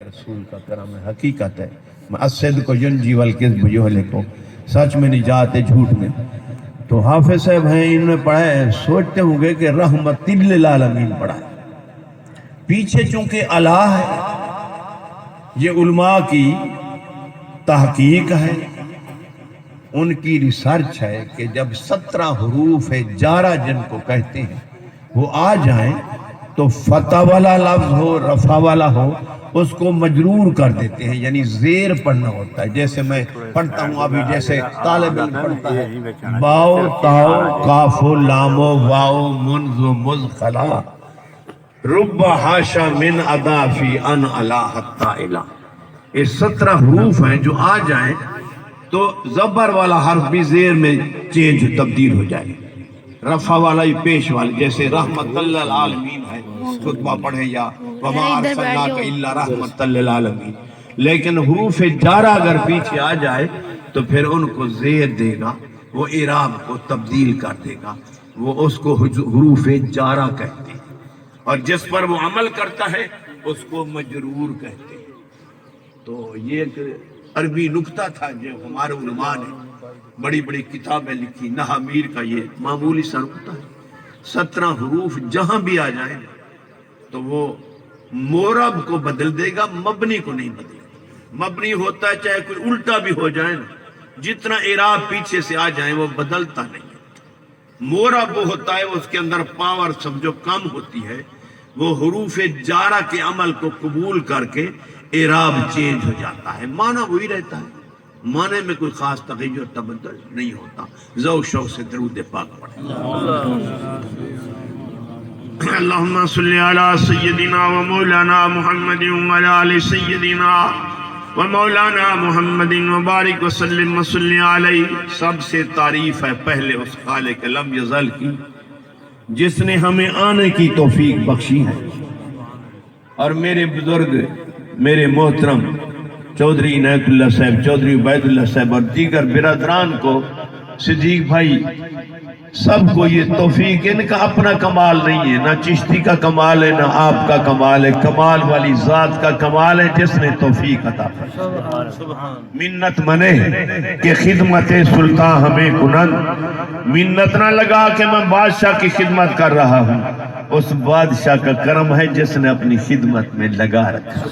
رسول کا کرم ہے، حقیقت ہے۔ الصدق ینجی والکذب یہلک، سچ میں نجات ہے جھوٹ میں۔ تو حافظ صاحب ہیں، انہوں نے پڑھا ہے، سوچتے ہوں گے کہ رحمت للعالمین پڑھا ہے، پیچھے چونکہ اللہ ہے، یہ علماء کی تحقیق ہے، ان کی ریسرچ ہے کہ جب 17 حروف جارہ جن کو کہتے ہیں وہ آ جائیں تو فتح والا لفظ ہو، رفع والا ہو، اس کو مجرور کر دیتے ہیں، یعنی زیر پڑھنا ہوتا ہے۔ جیسے میں پڑھتا ہوں ابھی، جیسے طالب علم پڑھتا ہے، باؤ تاؤ کاف لام واؤ منذ مذ خلا رب حاشا من ادا فی ان علا حتی الا۔ یہ 17 حروف ہیں جو آ جائیں تو زبر والا حرف بھی زیر میں چینج تبدیل ہو جائے، رفع والا ہی پیش والا، جیسے رحمت للعالمین ہے، خطبہ پڑھے یا وما ارسلناک الا رحمت للعالمین۔ لیکن حروف جارہ اگر پیچھے آ جائے تو پھر ان کو زیر دے گا، وہ اعراب کو تبدیل کر دے گا، وہ اس کو حروف جارہ کہتے ہیں، اور جس پر وہ عمل کرتا ہے اس کو مجرور کہتے ہیں۔ تو یہ ایک عربی نکتہ تھا جو ہمارے علماء نے بڑی بڑی کتابیں لکھی، نحو میر کا یہ معمولی سا نکتہ ہے۔ 17 حروف جہاں بھی آ جائیں تو وہ مورب کو بدل دے گا، مبنی کو نہیں بدلے گا۔ مبنی ہوتا ہے چاہے کوئی الٹا بھی ہو جائے نا، جتنا اعراب پیچھے سے آ جائیں وہ بدلتا نہیں ہے۔ مورب وہ ہوتا ہے اس کے اندر پاور سمجھو کم ہوتی ہے، وہ حروف جارہ کے عمل کو قبول کر کے اعراب چینج ہو جاتا ہے، معنی وہی رہتا ہے، معنی میں کوئی خاص تغیر تبدل نہیں ہوتا۔ ذوق شوق سے درود پاک پڑھیں۔ اللہم صلی علی سیدنا و مولانا محمد و علی آل سیدنا و مولانا محمد و بارک وسلم وصلی علیہ۔ سب سے تعریف ہے پہلے اس خالق لم یزل کی جس نے ہمیں آنے کی توفیق بخشی ہے، اور میرے بزرگ، میرے محترم چودھری عنایت اللہ صاحب، چودھری عبید اللہ صاحب اور دیگر برادران کو، صدیق بھائی، سب کو یہ توفیق، ان کا اپنا کمال نہیں ہے، نہ چشتی کا کمال ہے، نہ آپ کا کمال ہے، کمال والی ذات کا کمال ہے جس نے توفیق عطا فرمائی۔ منت منے کہ خدمت سلطان ہمیں کنند، منت نہ لگا کہ میں بادشاہ کی خدمت کر رہا ہوں، اس بادشاہ کا کرم ہے جس نے اپنی خدمت میں لگا رکھا۔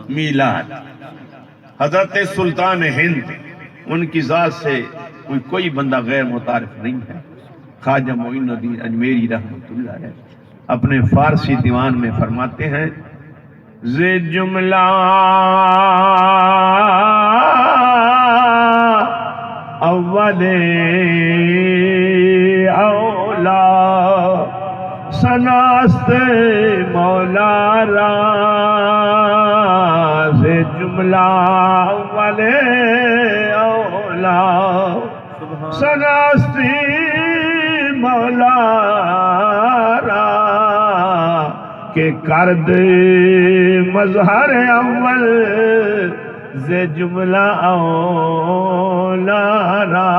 میلاد حضرت سلطان ہند، ان کی ذات سے کوئی بندہ غیر متعارف نہیں ہے۔ خواجہ معین الدین اجمیری رحمۃ اللہ علیہ اپنے فارسی دیوان میں فرماتے ہیں، زِ جملہ اول اولا سناست مولا را، زِ جملہ اول اولا سناستی مولا را، کہ کرد مظہر اول ز جملہ اولا را۔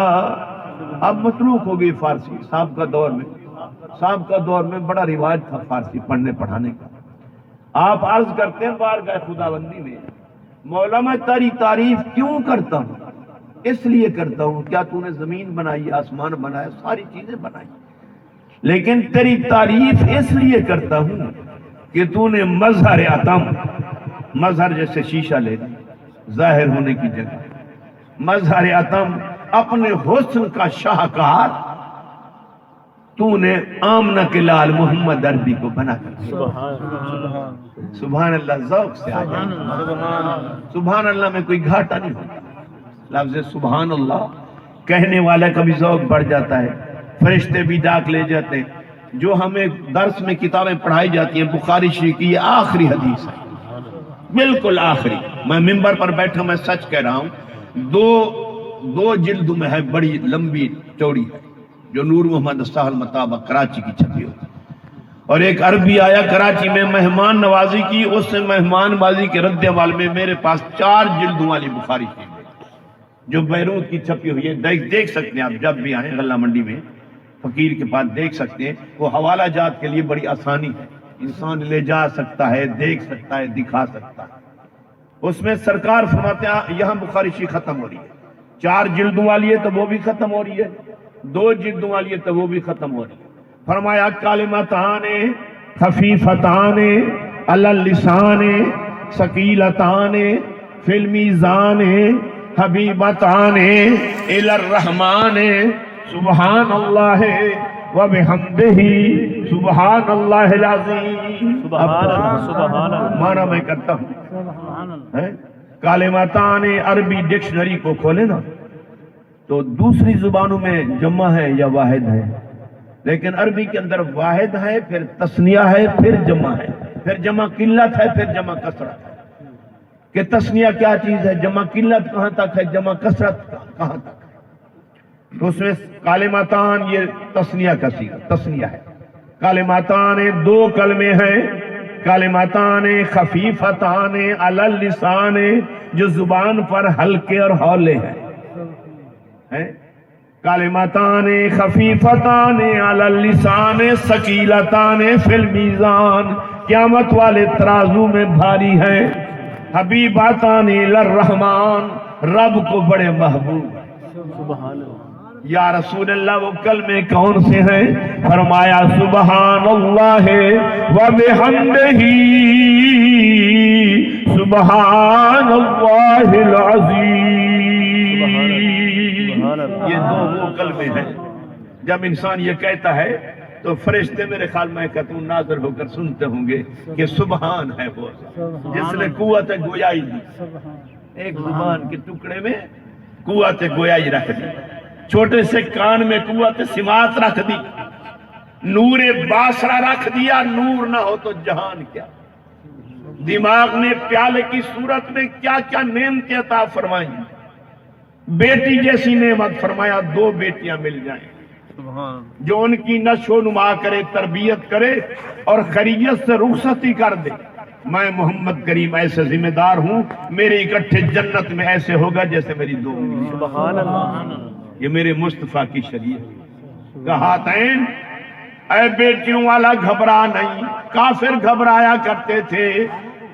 اب متروک ہو گئی فارسی، سابقہ دور میں بڑا رواج تھا فارسی پڑھنے پڑھانے کا۔ آپ عرض کرتے ہیں بارگاہ خداوندی میں، مولا میں تیری تعریف کیوں کرتا ہوں؟ اس لیے کرتا ہوں، کیا تو نے زمین بنائی، آسمان بنایا، ساری چیزیں بنائی، لیکن تیری تعریف اس لیے کرتا ہوں کہ تو نے مظہر عتم، مظہر جیسے شیشہ لے ظاہر ہونے کی جگہ، مظہر عتم اپنے حسن کا شاہکار تو نے آمنہ کے لال محمد عربی کو بنا کر دیا۔ سبحان اللہ، ذوق سے آ جائے۔ سبحان اللہ میں کوئی گھاٹا نہیں ہوتا، لفظ سبحان اللہ کہنے والا کا بھی ذوق بڑھ جاتا ہے، فرشتے بھی ڈاک لے جاتے ہیں۔ جو ہمیں درس میں کتابیں پڑھائی جاتی ہیں، بخاری شریف کی یہ آخری حدیث ہے، بالکل آخری۔ میں ممبر پر بیٹھا، میں سچ کہہ رہا ہوں، دو جلد میں ہے، بڑی لمبی چوڑی ہے، جو نور محمد سہل مطابق کراچی کی چھپی ہوئی، اور ایک عربی آیا کراچی میں مہمان نوازی کی، اس سے مہمان نوازی کے رد عمل میں میرے پاس 4 جلدوں والی بخاری شریف جو بیروت کی چھپی ہوئی ہے، دیکھ سکتے ہیں آپ جب بھی آئیں غلہ منڈی میں، فقیر کے پاس دیکھ سکتے ہیں، وہ حوالہ جات کے لیے بڑی آسانی ہے، انسان لے جا سکتا ہے، دیکھ سکتا ہے، دکھا سکتا ہے۔ اس میں سرکار فرماتے ہیں یہاں بخاری شریف ختم ہو رہی ہے، 4 جلدوں والی ہے تو وہ بھی ختم ہو رہی ہے، 2 جلدوں والی ہے تو وہ بھی ختم ہو رہی ہے۔ فرمایا کلمتان خفیفتان علی اللسان ثقیلتان فی المیزان حبیبتان الی الرحمن سبحان اللہ وبحمدہ سبحان اللہ العظیم۔ سبحان اللہ۔ مانا میں کرتا ہوں، کلمتان عربی ڈکشنری کو کھولے نا تو دوسری زبانوں میں جمع ہے یا واحد ہے، لیکن عربی کے اندر واحد ہے، پھر تثنیہ ہے، پھر جمع ہے، پھر جمع قلت ہے، پھر جمع کثرت ہے۔ کہ تثنیہ کیا چیز ہے، جمع قلت کہاں تک ہے، جمع کثرت کہاں تک ہے۔ تو اس میں کلمتان یہ تثنیہ کا صیغہ تثنیہ ہے۔ کلمتان 2 کلمے ہیں، کلمتان خفیفتان علی اللسان جو زبان پر ہلکے اور ہولے ہیں، کلمتان خفیفتان علی اللسان ثقیلتان فی المیزان قیامت والے ترازو میں بھاری ہیں، حبیبتان الی الرحمن رب کو بڑے محبوب ہیں۔ سبحان اللہ۔ یا رسول اللہ وہ کلمے کون سے ہیں؟ فرمایا سبحان اللہ وبحمدہ سبحان اللہ العظیم۔ یہ 2 وہ کلمے ہیں جب انسان یہ کہتا ہے تو فرشتے میرے خیال میں کہتا ہوں ناظر ہو کر سنتے ہوں گے کہ سبحان ہے وہ جس نے قوت گویائی دی، ایک زبان کے ٹکڑے میں قوت گویائی رکھ دی، چھوٹے سے کان میں قوت سماعت رکھ دی، نور باصرہ رکھ دیا، نور نہ ہو تو جہان کیا، دماغ نے پیالے کی صورت میں کیا کیا نعمتیں عطا فرمائیں، بیٹی جیسی نعمت فرمایا 2 بیٹیاں مل جائیں جو ان کی نشو و نما کرے، تربیت کرے اور خیریت سے رخصتی کر دے۔ میں محمد کریم ایسے ذمہ دار ہوں، میرے اکٹھے جنت میں ایسے ہوگا جیسے میری 2 سبحان اللہ۔ یہ میرے مصطفیٰ کی شریعت۔ کہاتین اے بیٹیوں والا گھبرا نہیں، کافر گھبرایا کرتے تھے،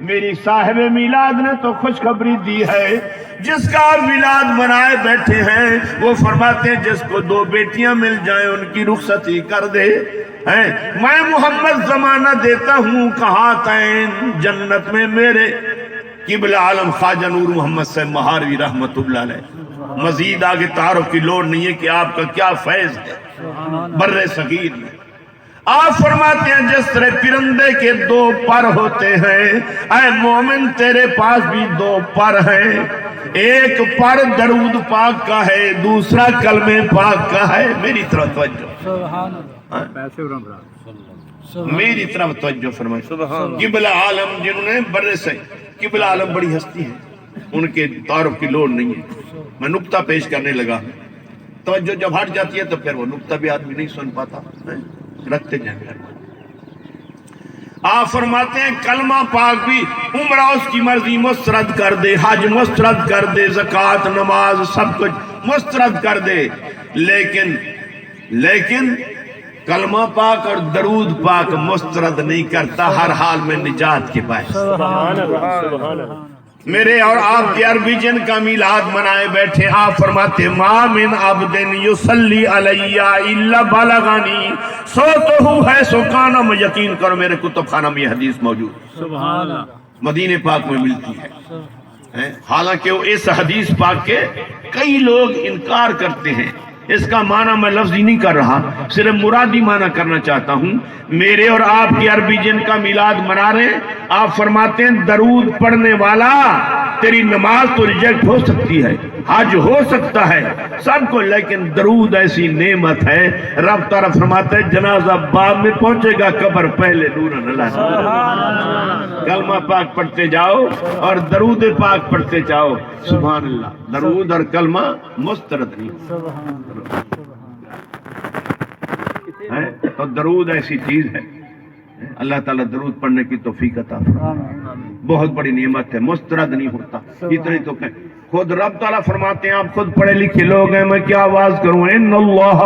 میری صاحب میلاد نے تو خوشخبری دی ہے، جس کا میلاد منائے بیٹھے ہیں وہ فرماتے ہیں جس کو 2 بیٹیاں مل جائیں ان کی رخصتی کر دے۔ میں محمد زمانہ دیتا ہوں، کہاتین جنت میں میرے قبلہ عالم خواجہ نور محمد صاحب مہاروی رحمت اللہ علیہ۔ مزید آگے تعارف کی لوڑ نہیں ہے کہ آپ کا کیا فیض ہے بر صغیر میں۔ آپ فرماتے ہیں جس طرح پرندے کے 2 پر ہوتے ہیں، اے مومن تیرے پاس بھی 2 پر ہیں، ایک پر درود پاک کا ہے، دوسرا کلمہ پاک کا ہے۔ میری طرف توجہ، میری طرف توجہ فرمائیں۔ قبلہ عالم جنہوں نے بر صغیر، قبلہ عالم بڑی ہستی ہے، ان کے تعارف کی لوڑ نہیں ہے، میں نقطہ پیش کرنے لگا۔ توجہ جب ہٹ جاتی ہے تو پھر وہ نقطہ بھی آدمی نہیں سن پاتا، رکھتے جائیں۔ آپ فرماتے ہیں کلمہ پاک بھی عمرہ اس کی مرضی مسترد کر دے، حج مسترد کر دے، زکوٰۃ نماز سب کچھ مسترد کر دے، لیکن کلمہ پاک اور درود پاک مسترد نہیں کرتا، ہر حال میں نجات کے باعث۔ سبحان اللہ۔ سبحان اللہ۔ میرے اور آپ کے عربی جن کا میلاد منائے بیٹھے، آپ فرماتے ما من عبد یصلی علی الا بلغنی صوتہ حیث کان۔ میں یقین کرو میرے کتب خانہ میں یہ حدیث موجود، سبحان اللہ، مدینہ پاک میں ملتی ہے۔ حالانکہ وہ اس حدیث پاک کے کئی لوگ انکار کرتے ہیں، اس کا معنی میں لفظی نہیں کر رہا، صرف مرادی معنی کرنا چاہتا ہوں۔ میرے اور آپ کی عربی جن کا میلاد منا رہے ہیں، آپ فرماتے ہیں درود پڑھنے والا تیری نماز تو ریجیکٹ ہو سکتی ہے، حج ہو سکتا ہے سب کو، لیکن درود ایسی نعمت ہے، رب تعالیٰ فرماتا ہے جنازہ بعد میں پہنچے گا، قبر پہلے نورن اللہ۔ کلمہ پاک پڑھتے جاؤ اور درود پاک پڑھتے جاؤ، سبحان اللہ۔ درود اور کلمہ مسترد نہیں، تو درود ایسی چیز ہے، اللہ تعالیٰ درود پڑھنے کی توفیق عطا فرمائے، بہت بڑی نعمت ہے، مسترد نہیں ہوتا۔ اتنی تو کہ خود رب تعالیٰ فرماتے ہیں، آپ خود پڑھے لکھے لوگ ہیں، میں کیا آواز کروں، ان اللہ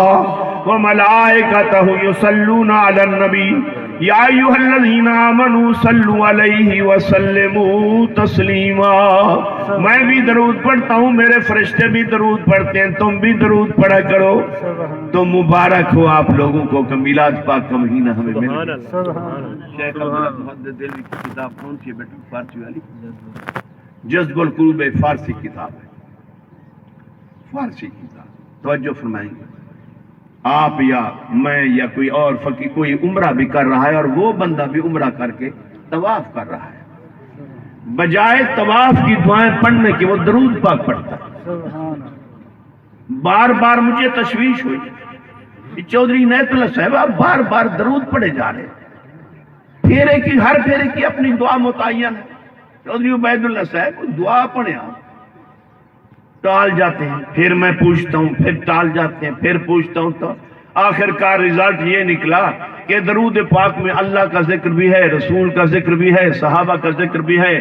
وملائکتہ یصلون علی النبی یا ایھا الذین آمنوا صلوا علیہ وسلموا تسلیما، میں بھی درود پڑھتا ہوں، میرے فرشتے بھی درود پڑھتے ہیں، تم بھی درود پڑھا کرو۔ تو مبارک ہو آپ لوگوں کو کہ میلاد پاک کا مہینہ ہمیں مل گیا۔ شیخ عبدالحق محدث دہلوی کی کتاب کون سی ہے بیٹا؟ فارسی والی جذب القلوب، فارسی کتاب ہے، فارسی کتاب۔ توجہ فرمائیں گے آپ یا میں یا کوئی اور فقیر کوئی عمرہ بھی کر رہا ہے اور وہ بندہ بھی عمرہ کر کے طواف کر رہا ہے، بجائے طواف کی دعائیں پڑھنے کے وہ درود پاک پڑھتا ہے۔ بار بار مجھے تشویش ہوئی کہ چودھری عنایت اللہ صاحب آپ بار بار درود پڑھے جا رہے ہیں، پھیرے کی ہر پھیرے کی اپنی دعا متعین ہے۔ چودھری عبید اللہ صاحب دعا پڑھیں، آپ ٹال جاتے ہیں، پھر میں پوچھتا ہوں، پھر ٹال جاتے ہیں، پھر پوچھتا ہوں، تو آخر کار رزلٹ یہ نکلا کہ درود پاک میں اللہ کا ذکر بھی ہے، رسول کا ذکر بھی ہے، صحابہ کا ذکر بھی ہے،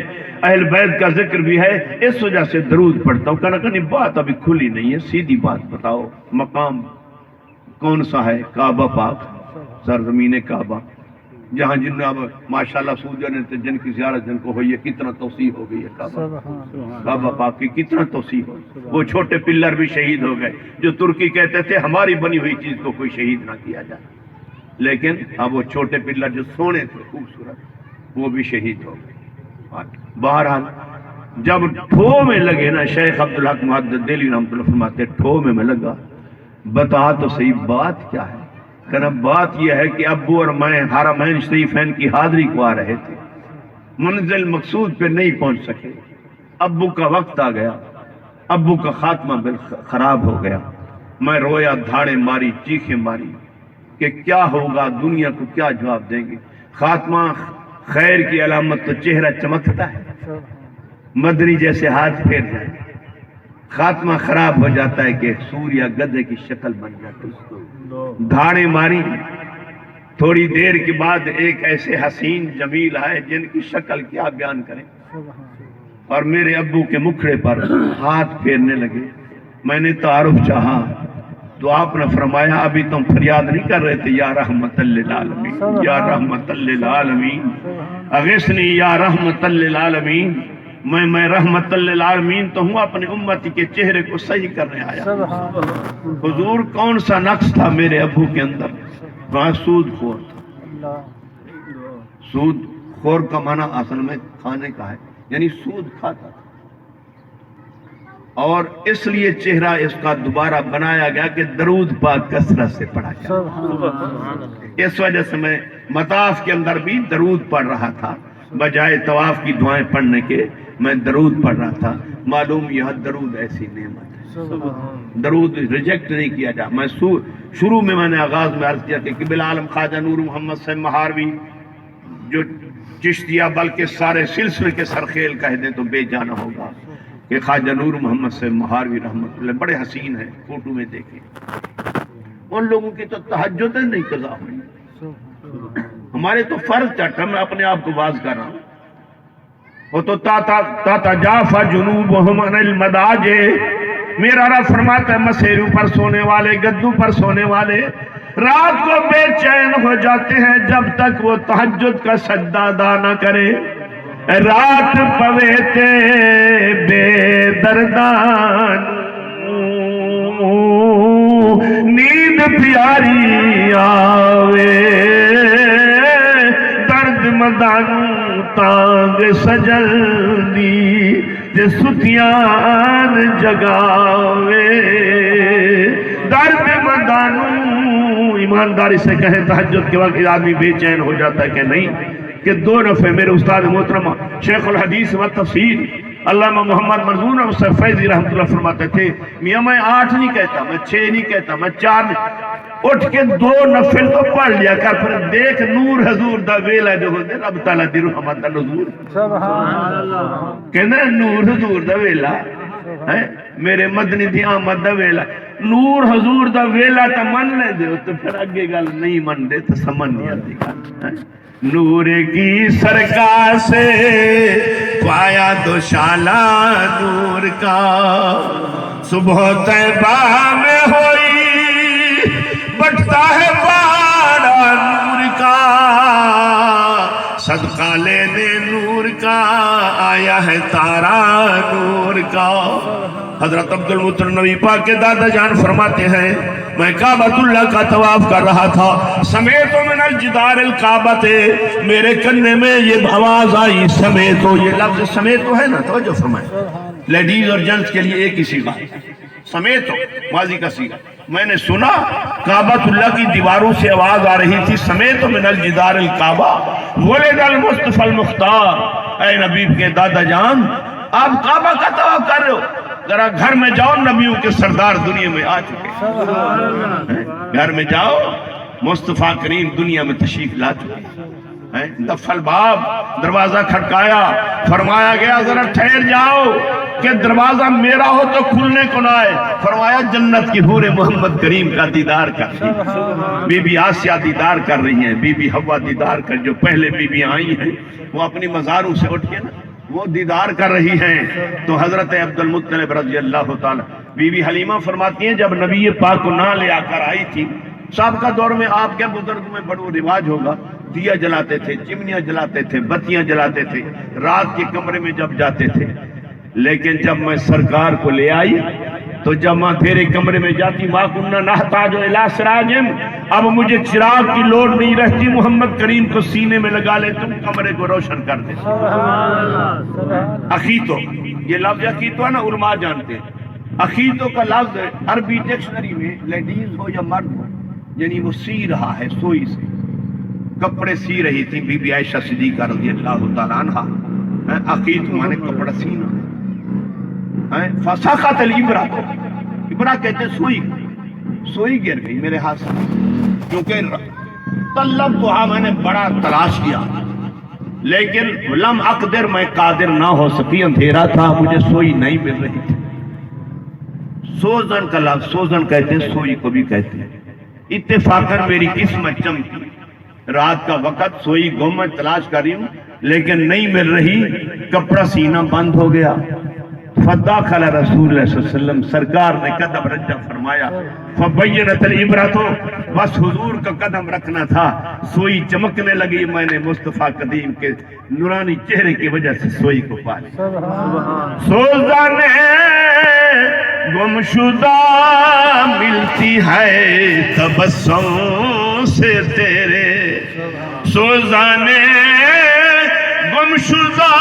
اہل بیت کا ذکر بھی ہے۔ اس وجہ سے درود پڑھتا ہوں۔ کہنا کہ بات ابھی کھلی نہیں ہے، سیدھی بات بتاؤ، مقام کون سا ہے؟ کعبہ پاک، سرزمین کعبہ، جہاں جن اب ماشاءاللہ سعودیہ نے جن کی زیارت جن کو ہوئی ہے، کتنا توسیع ہو گئی ہے کعبہ پاک کی، کتنا توسیع ہو۔ وہ چھوٹے پلر بھی شہید ہو گئے جو ترکی کہتے تھے ہماری بنی ہوئی چیز کو کوئی شہید نہ کیا جائے، لیکن اب وہ چھوٹے پلر جو سونے تھے خوبصورت وہ بھی شہید ہو گئے۔ بہرحال جب ٹھو میں لگے نا، شیخ عبدالحق محدث دہلوی رحمۃ اللہ فرماتے ٹھو میں لگا، بتا تو صحیح بات کیا ہے؟ کہنا بات یہ ہے کہ ابو اور میں حرمین شریفین کی حاضری کو آ رہے تھے، منزل مقصود پہ نہیں پہنچ سکے، ابو کا وقت آ گیا، ابو کا خاتمہ خراب ہو گیا، میں رویا، دھاڑے ماری، چیخیں ماری کہ کیا ہوگا، دنیا کو کیا جواب دیں گے۔ خاتمہ خیر کی علامت تو چہرہ چمکتا ہے، مدنی جیسے ہاتھ پھیر جائے، خاتمہ خراب ہو جاتا ہے کہ سور یا گدھے کی شکل بن جاتی ہے۔ دھاڑے ماری، تھوڑی دیر کے بعد ایک ایسے حسین جمیل آئے جن کی شکل کیا بیان کریں، اور میرے ابو کے مکھڑے پر ہاتھ پھیرنے لگے۔ میں نے تعارف چاہا تو آپ نے فرمایا ابھی تم فریاد نہیں کر رہے تھے یا رحمت للعالمین، یا رحمت للعالمین، اغثنی یا رحمت للعالمین۔ میں رحمت للعالمین تو ہوں، اپنے امتی کے چہرے کو صحیح کرنے آیا۔ حضور کون سا نقص تھا میرے ابو کے اندر؟ وہاں سود خور تھا۔ سود خور کا معنی اصل میں کھانے کا ہے، یعنی سود کھاتا تھا، اور اس لیے چہرہ اس کا دوبارہ بنایا گیا کہ درود پاک کثرت سے پڑھا جائے۔ اس وجہ سے میں مطاف کے اندر بھی درود پڑھ رہا تھا، بجائے طواف کی دعائیں پڑھنے کے میں درود پڑھ رہا تھا۔ معلوم یہ درود ایسی نعمت ہے، درود ریجیکٹ نہیں کیا جا۔ میں شروع میں نے آغاز میں عرض کیا کہ قبلہ عالم خواجہ نور محمد صاحب مہاروی جو چشتیہ بلکہ سارے سلسلے کے سرخیل کہہ دیں تو بے جانا ہوگا کہ خواجہ نور محمد صاحب مہاروی رحمۃ اللہ بڑے حسین ہیں، فوٹو میں دیکھیں۔ ان لوگوں کی تو تہجدیں نہیں قضا ہوئی، ہمارے تو فرض چٹا، میں اپنے آپ کو واز کر رہا ہوں۔ وہ تو تا جافا جنوبہم عن المضاجع، میرا رب فرماتا ہے مسیروں پر سونے والے، گدوں پر سونے والے رات کو بے چین ہو جاتے ہیں جب تک وہ تہجد کا سجدہ ادا نہ کرے۔ رات پویتے بے دردان نیند پیاری آوے، درد مدان تانگ سجل دی جے ستیان جگاوے، درد مدانو۔ ایمانداری سے کہیں تہجد کے وقت آدمی بے چین ہو جاتا ہے کہ نہیں؟ کہ دو دفعے میرے استاد محترمہ شیخ الحدیث و تفسیر علامہ محمد مرزون اور فیضی رحمۃ اللہ فرماتے تھے میاں میں 8 نہیں کہتا، میں 6 نہیں کہتا، میں 4 نہیں، اٹھ کے 2 نفل تو پڑھ لیا کر، پھر دیکھ نور حضور دا ویلا جو ہوندے رب تعالیٰ دی رحمت دا نزول، سبحان اللہ، کہندے نور حضور دا ویلا ہے، میرے مدنی دی آمد دا ویلا، نور حضور دا ویلا تا من لے دے تو پھر اگے گل نہیں من دے تو سمن نہیں آتی گل۔ نور کی سرکار سے پایا دوشالہ نور کا، صبح طیبہ میں ہوئی بٹتا ہے باڑا نور کا، صدقہ لینے نور کا آیا ہے تارا نور کا۔ حضرت عبد المطلب نبی پاک کے دادا جان فرماتے ہیں میں کعبۃ اللہ کا طواف کر رہا تھا، سمیت من الجدار الکعبۃ، میرے کنے میں یہ آواز آئی سمیتو، یہ لفظ سمیتو ہے نا، توجہ فرمائیں، لیڈیز اور جنٹس کے لیے ایک ہی صیغہ سمیتو، ماضی کا صیغہ۔ میں نے سنا کعبۃ اللہ کی دیواروں سے آواز آ رہی تھی سمیتو من الجدار الکعبہ ولد المصطفی المختار۔ اے نبی کے دادا جان آپ کعبہ کا طواف کر رہے ہو، ذرا گھر میں جاؤ، نبیوں کے سردار دنیا میں آ چکے، گھر میں جاؤ، مصطفیٰ کریم دنیا میں تشریف لا چکے۔ دف الباب، دروازہ کھٹکایا، فرمایا گیا ذرا ٹھہر جاؤ کہ دروازہ میرا ہو تو کھلنے کو نہ آئے، فرمایا جنت کی حور محمد کریم کا دیدار کر رہی ہیں، بی بی آسیہ دیدار کر رہی ہیں، بی بی حوا دیدار کر، جو پہلے بی بی آئی ہیں وہ اپنی مزاروں سے اٹھ کے نا وہ دیدار کر رہی ہیں۔ تو حضرت عبد المطلب رضی اللہ تعالی، بی بی حلیمہ فرماتی ہیں جب نبی پاک کو نہ لے آ کر آئی تھی، سابقہ دور میں آپ کے بزرگ میں بڑا رواج ہوگا، دیا جلاتے تھے، چمنیاں جلاتے تھے، بتیاں جلاتے تھے، رات کے کمرے میں جب جاتے تھے، لیکن جب میں سرکار کو لے آئی تو جب ماں تیرے کمرے میں جاتی ماں کنہ نحتاج الی سراج، اب مجھے چراغ کی لوڑ نہیں رہتی، محمد کریم کو سینے میں لگا لے، تم کمرے کو روشن کر دے۔ اخیتو، یہ لفظ اخیتو ہے نا، علماء جانتے ہیں، اخیتو کا لفظ عربی ڈکشنری میں لیڈیز ہو یا مرد ہو، یعنی وہ سی رہا ہے، سوئی سے کپڑے سی رہی تھی بی بی عائشہ صدیقہ رضی اللہ تعالیٰ عنہ، اخیتو مانے کپڑا سینا، فساخت الابرہ، ابرہ کہتے ہیں سوئی، سوئی گر گئی میرے ہاتھ سے، کیونکہ طلب تو میں نے بڑا تلاش کیا لیکن لم اقدر، میں قادر نہ ہو سکی، اندھیرا تھا، مجھے سوئی نہیں مل رہی تھی۔ سوزن کا لفظ، سوزن کہتے ہیں، سوئی کو بھی کہتے ہیں۔ اتفاقاً میری قسمت چمکی، رات کا وقت سوئی گم میں تلاش کر رہی ہوں لیکن نہیں مل رہی، کپڑا سینہ بند ہو گیا۔ فداخل رسول اللہ صلی اللہ علیہ وسلم، سرکار نے قدم رجع فرمایا، فبینت العبرۃ، بس حضور کا قدم رکھنا تھا، سوئی چمکنے لگی، میں نے مصطفیٰ قدیم کے نورانی چہرے کی وجہ سے سوئی کو پا لیا۔ سوزن گمشدہ ملتی ہے تبسم سے تیرے، سوزن گمشدہ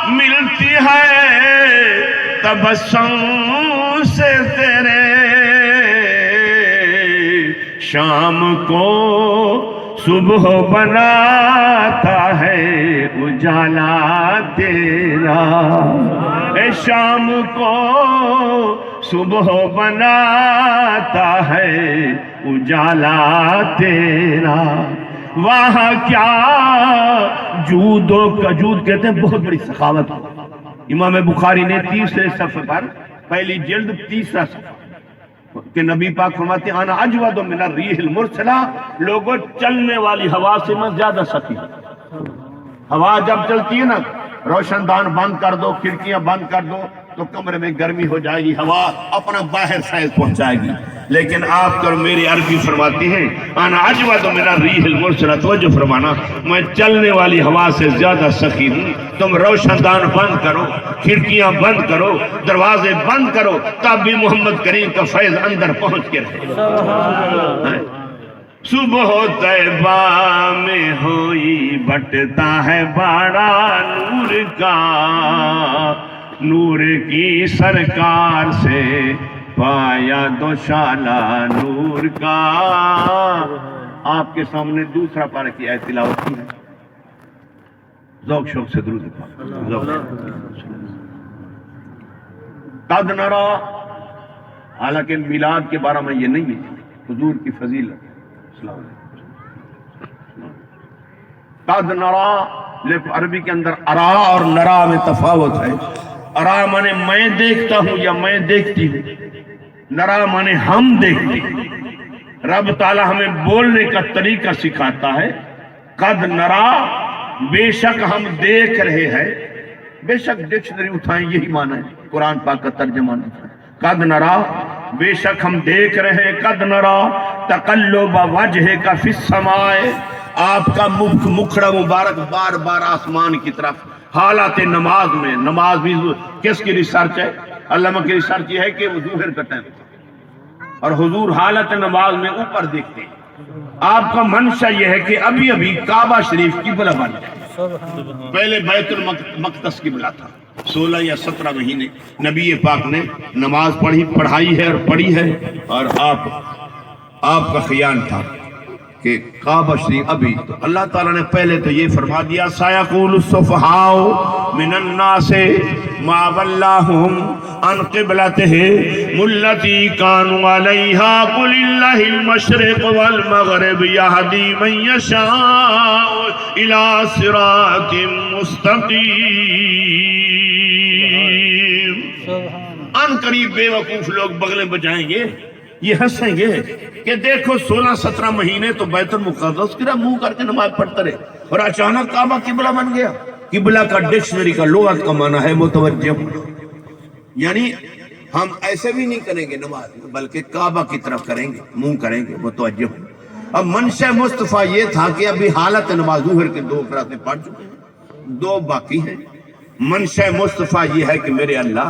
ملتی ہے تبسم سے تیرے، شام کو صبح بناتا ہے اجالا تیرا، اے شام کو صبح بناتا ہے اجالا تیرا، وہاں کیا جود و جود کہتے ہیں بہت بڑی سخاوت۔ امام بخاری نے تیسرے صفحے پر، پہلی جلد تیسرا صفحہ، کہ نبی پاک فرماتے ہیں انا اجود من الریح المرسلہ، لوگوں چلنے والی ہوا سے میں زیادہ سخی ہوں۔ ہوا جب چلتی ہے نا، روشن دان بند کر دو، کھڑکیاں بند کر دو تو کمرے میں گرمی ہو جائے گی، ہوا اپنا باہر سائز پہنچائے گی، لیکن آپ کو میری عربی فرماتی ہیں انا اجود من الریح المرسلہ، توجہ فرمانا، میں چلنے والی ہوا سے زیادہ سخی ہوں، تم روشن دان بند کرو، کھڑکیاں بند کرو، دروازے بند کرو، تب بھی محمد کریم کا فیض اندر پہنچ کے رہے۔ صبح طیبہ میں ہوئی بٹتا ہے بڑا نور کا، نور کی سرکار سے پایا دوشالہ نور کا۔ آپ کے سامنے دوسرا پارہ کی آیت تلاوت کی ہے، ذوق شوق سے درود پاک۔ قد نرا، حالانکہ میلاد کے بارے میں یہ نہیں ہے، حضور کی فضیلت۔ قد نرا، لیکن عربی کے اندر ارا اور نرا میں تفاوت ہے۔ ارا مانے میں دیکھتا ہوں یا میں دیکھتی ہوں، نرا مانے ہم دیکھتے ہیں۔ رب تعالی ہمیں بولنے کا طریقہ سکھاتا ہے۔ قد نرا، بے شک ہم دیکھ رہے ہیں، بے شک ڈکشنری اٹھائیں یہی معنی ہے، قرآن پاک کا ترجمہ نہیں ہے۔ قد نرا، بے شک ہم دیکھ رہے ہیں، قد نرا تقلب وجہک فی السماء، آپ کا مکھڑا مبارک بار بار آسمان کی طرف حالات نماز میں. نماز بھی کس کی ریسرچ ہے؟ علامہ کی ریسرچ یہ ہے کہ وہ ظہر کا ٹائم اور حضور حالت نماز میں اوپر دیکھتے ہیں. آپ کا منشا یہ ہے کہ ابھی ابھی کعبہ شریف قبلہ بن جائے. پہلے بیت المقدس قبلہ تھا. 16 یا 17 مہینے نبی پاک نے نماز پڑھائی ہے اور پڑھی ہے. اور آپ کا خیال تھا کہ کعبہ شریف ابھی تو اللہ تعالیٰ نے پہلے تو یہ فرما دیا سَيَقُولُ السُّفَهَاءُ مِنَ النَّاسِ مَا وَلَّاهُمْ عَنْ قِبْلَتِهِمُ الَّتِي كَانُوا عَلَيْهَا قُلِ اللَّهِ الْمَشْرِقُ وَالْمَغْرِبُ يَهْدِي مَن يَشَاءُ إِلَى صِرَاطٍ مُسْتَقِيمٍ. ان قریب بے وقوف لوگ بغلیں بجائیں گے, یہ ہنسیں گے کہ دیکھو 16-17 مہینے تو بیت المقدس کی طرف منہ کر کے نماز پڑھتے رہے اور اچانک کعبہ قبلہ بن گیا. قبلہ کا ڈکشنری کا لغت کا معنی ہے متوجہ ہونا. یعنی ہم ایسے بھی نہیں کریں گے نماز بلکہ کعبہ کی طرف کریں گے, منہ کریں گے متوجہ ہونا. اب منشا مصطفیٰ یہ تھا کہ ابھی حالت نماز ظہر کے 2 رکعتیں پڑھ چکے ہیں, 2 باقی ہیں. منشا مصطفیٰ یہ ہے کہ میرے اللہ,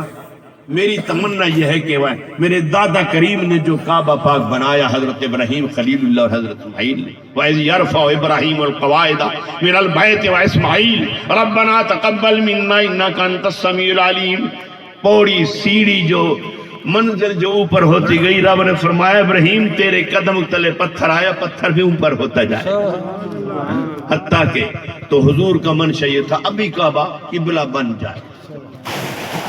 میری تمنا یہ ہے کہ وہ میرے دادا کریم نے جو کعبہ پاک بنایا حضرت ابراہیم خلیل اللہ اور حضرت اسماعیل نے, وَإِذْ يَرْفَعُ إِبْرَاهِيمُ الْقَوَاعِدَ مِنَ الْبَيْتِ وَإِسْمَاعِيلُ رَبَّنَا تَقَبَّلْ مِنَّا إِنَّكَ أَنْتَ السَّمِيعُ الْعَلِيمُ. پوڑی سیڑھی جو منزل جو اوپر ہوتی گئی, رب نے فرمایا ابراہیم تیرے قدم تلے پتھر آیا, پتھر بھی اوپر ہوتا جائے. حتیٰ کہ تو حضور کا منشا یہ تھا ابھی کعبہ قبلہ بن جائے.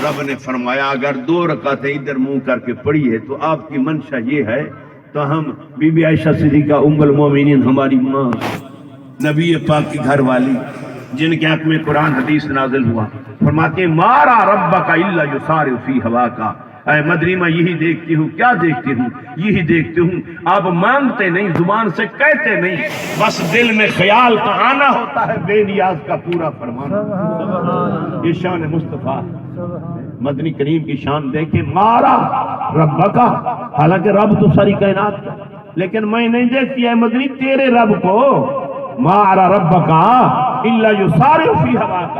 رب نے فرمایا اگر 2 رکعتیں ادھر منہ کر کے پڑھی ہے تو آپ کی منشا یہ ہے تو ہم بی بی عائشہ صدیقہ ام المومنین ہماری ماں نبی پاک کی گھر والی جن کے حق میں قرآن حدیث نازل ہوا, فرماتے مارا ربک الا یسارع فی ہواک. اے مدنی میں یہی دیکھتی ہوں, کیا دیکھتی ہوں, یہی دیکھتی ہوں آپ مانگتے نہیں, زبان سے کہتے نہیں, بس دل میں خیال کا آنا ہوتا ہے بے نیاز کا پورا فرمانا. یہ شان مصطفیٰ مدنی کریم کی شان دیکھے مارا رب کا, حالانکہ رب تو ساری کائنات کا, لیکن میں نہیں دیکھتی ہے مدنی تیرے رب کو. مارا رب کا الا یسارع فی ہواک.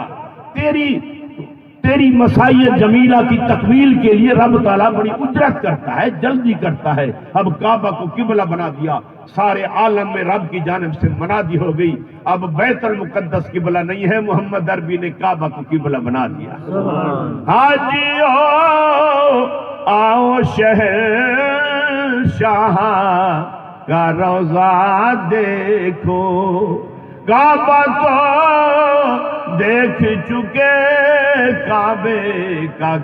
تیری مسائل جمیلہ کی تکمیل کے لیے رب تعالیٰ بڑی اجرت کرتا ہے, جلدی کرتا ہے. اب کعبہ کو قبلہ بنا دیا, سارے عالم میں رب کی جانب سے منادی ہو گئی. اب بیت المقدس قبلہ نہیں ہے, محمد عربی نے کعبہ کو قبلہ بنا دیا. حاجیو آؤ شہر شاہ کا روضہ دیکھو, کعبہ تو دیکھ چکے کعبے کا